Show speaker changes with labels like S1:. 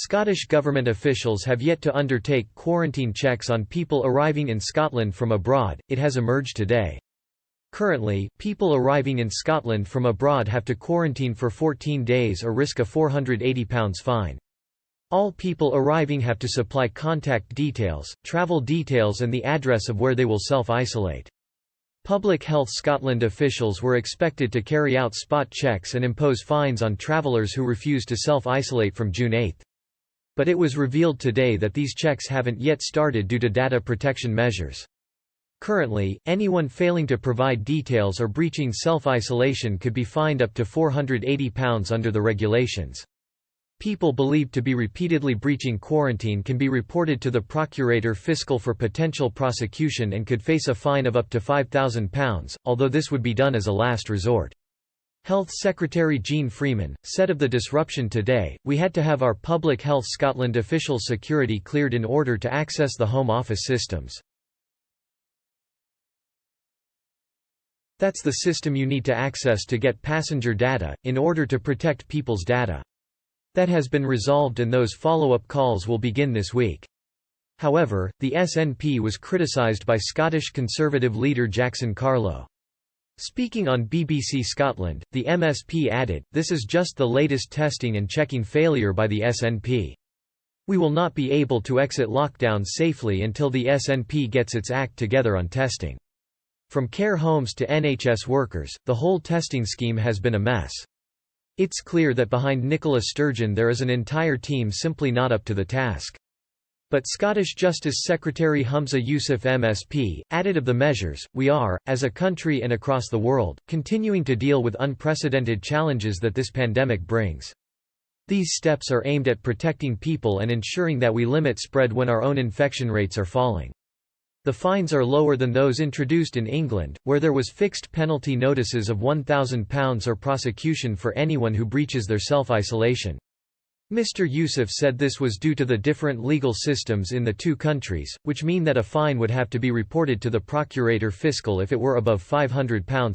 S1: Scottish government officials have yet to undertake quarantine checks on people arriving in Scotland from abroad, it has emerged today. Currently, people arriving in Scotland from abroad have to quarantine for 14 days or risk a £480 fine. All people arriving have to supply contact details, travel details and the address of where they will self-isolate. Public Health Scotland officials were expected to carry out spot checks and impose fines on travellers who refuse to self-isolate from June 8. But it was revealed today that these checks haven't yet started due to data protection measures. Currently, anyone failing to provide details or breaching self-isolation could be fined up to £480 under the regulations. People believed to be repeatedly breaching quarantine can be reported to the Procurator Fiscal for potential prosecution and could face a fine of up to £5,000, although this would be done as a last resort. Health Secretary Jean Freeman said of the disruption today, "We had to have our Public Health Scotland official security cleared in order to access the Home Office systems. That's the system you need to access to get passenger data, in order to protect people's data. That has been resolved and those follow-up calls will begin this week." However, the SNP was criticised by Scottish Conservative leader Jackson Carlow. Speaking on BBC Scotland, the MSP added, "This is just the latest testing and checking failure by the SNP. We will not be able to exit lockdown safely until the SNP gets its act together on testing. From care homes to NHS workers, the whole testing scheme has been a mess. It's clear that behind Nicola Sturgeon there is an entire team simply not up to the task." But Scottish Justice Secretary Humza Yousaf MSP, added of the measures, "We are, as a country and across the world, continuing to deal with unprecedented challenges that this pandemic brings. These steps are aimed at protecting people and ensuring that we limit spread when our own infection rates are falling. The fines are lower than those introduced in England, where there was fixed penalty notices of £1,000 or prosecution for anyone who breaches their self-isolation." Mr. Yousaf said this was due to the different legal systems in the two countries, which mean that a fine would have to be reported to the Procurator Fiscal if it were above £500.